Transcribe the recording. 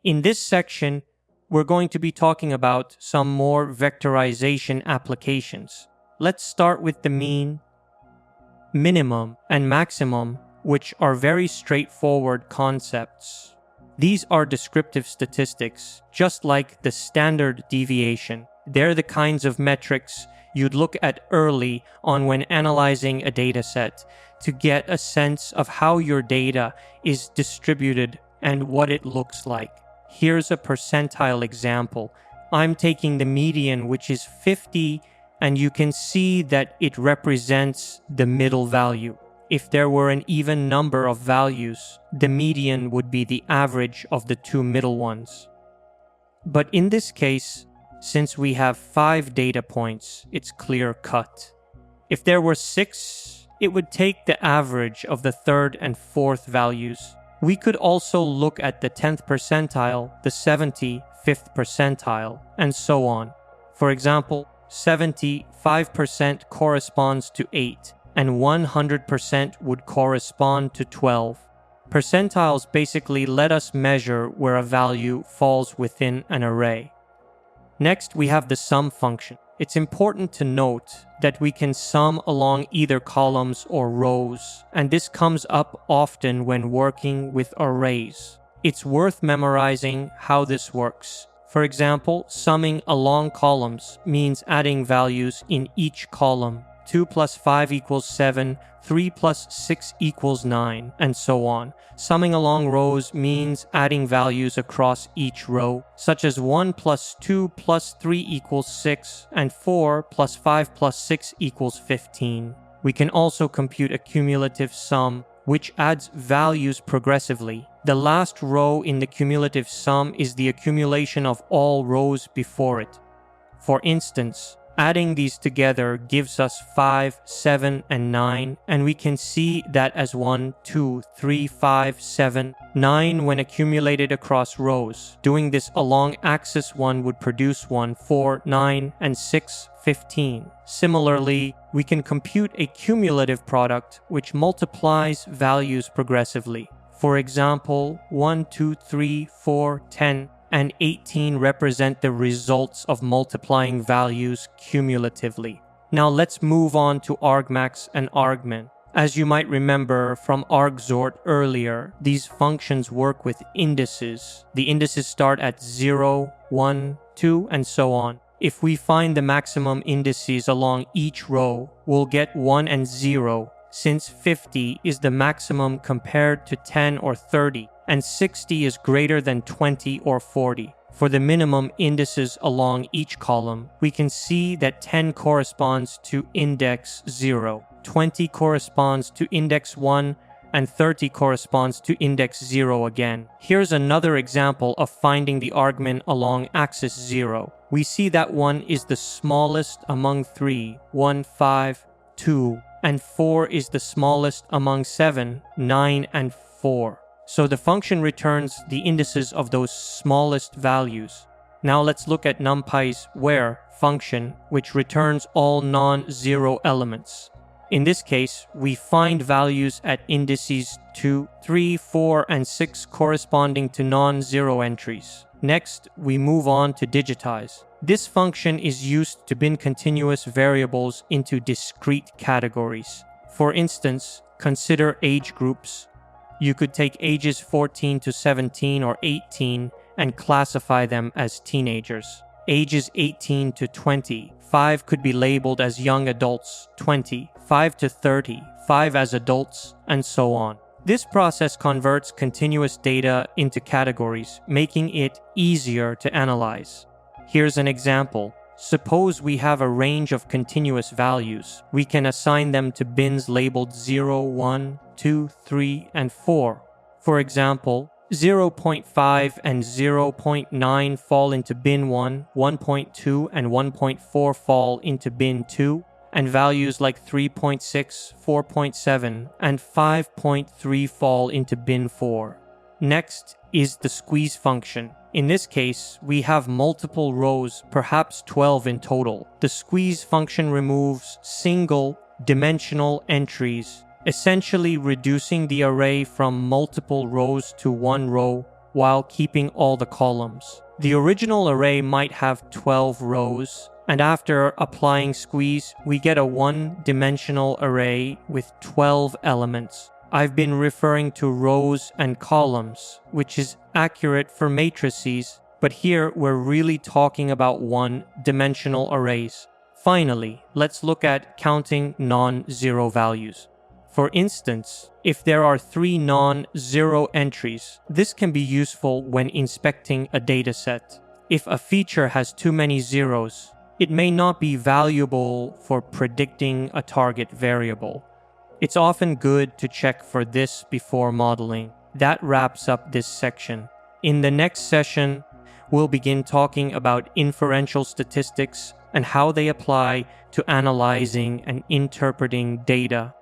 In this section, we're going to be talking about some more vectorization applications. Let's start with the mean, minimum, and maximum, which are very straightforward concepts. These are descriptive statistics, just like the standard deviation. They're the kinds of metrics you'd look at early on when analyzing a dataset to get a sense of how your data is distributed and what it looks like. Here's a percentile example. I'm taking the median, which is 50, and you can see that it represents the middle value. If there were an even number of values, the median would be the average of the two middle ones. But in this case, since we have 5 data points, it's clear-cut. If there were 6, it would take the average of the third and fourth values. We could also look at the 10th percentile, the 75th percentile, and so on. For example, 75% corresponds to 8, and 100% would correspond to 12. Percentiles basically let us measure where a value falls within an array. Next, we have the sum function. It's important to note that we can sum along either columns or rows, and this comes up often when working with arrays. It's worth memorizing how this works. For example, summing along columns means adding values in each column. 2 plus 5 equals 7, 3 plus 6 equals 9, and so on. Summing along rows means adding values across each row, such as 1 plus 2 plus 3 equals 6, and 4 plus 5 plus 6 equals 15. We can also compute a cumulative sum, which adds values progressively. The last row in the cumulative sum is the accumulation of all rows before it. For instance, adding these together gives us 5, 7, and 9, and we can see that as 1, 2, 3, 5, 7, 9 when accumulated across rows. Doing this along axis 1 would produce 1, 4, 9, and 6, 15. Similarly, we can compute a cumulative product which multiplies values progressively. For example, 1, 2, 3, 4, 10, and 18 represent the results of multiplying values cumulatively. Now let's move on to Argmax and Argmin. As you might remember from argsort earlier, these functions work with indices. The indices start at 0, 1, 2, and so on. If we find the maximum indices along each row, we'll get 1 and 0, since 50 is the maximum compared to 10 or 30. And 60 is greater than 20 or 40. For the minimum indices along each column, we can see that 10 corresponds to index 0, 20 corresponds to index 1, and 30 corresponds to index 0 again. Here's another example of finding the Argmin along axis 0. We see that 1 is the smallest among 3, 1, 5, 2, and 4 is the smallest among 7, 9, and 4. So the function returns the indices of those smallest values. Now let's look at NumPy's where function, which returns all non-zero elements. In this case, we find values at indices 2, 3, 4, and 6 corresponding to non-zero entries. Next, we move on to digitize. This function is used to bin continuous variables into discrete categories. For instance, consider age groups. You could take ages 14 to 17 or 18 and classify them as teenagers. Ages 18 to 20, 5 could be labeled as young adults, 20, 5 to 30, 5 as adults, and so on. This process converts continuous data into categories, making it easier to analyze. Here's an example. Suppose we have a range of continuous values. We can assign them to bins labeled 0, 1, 2, 3, and 4. For example, 0.5 and 0.9 fall into bin 1, 1.2 and 1.4 fall into bin 2, and values like 3.6, 4.7, and 5.3 fall into bin 4. Next is the squeeze function. In this case, we have multiple rows, perhaps 12 in total. The squeeze function removes single dimensional entries, essentially reducing the array from multiple rows to one row while keeping all the columns. The original array might have 12 rows, and after applying squeeze, we get a one-dimensional array with 12 elements. I've been referring to rows and columns, which is accurate for matrices, but here we're really talking about one-dimensional arrays. Finally, let's look at counting non-zero values. For instance, if there are 3 non-zero entries, this can be useful when inspecting a dataset. If a feature has too many zeros, it may not be valuable for predicting a target variable. It's often good to check for this before modeling. That wraps up this section. In the next session, we'll begin talking about inferential statistics and how they apply to analyzing and interpreting data.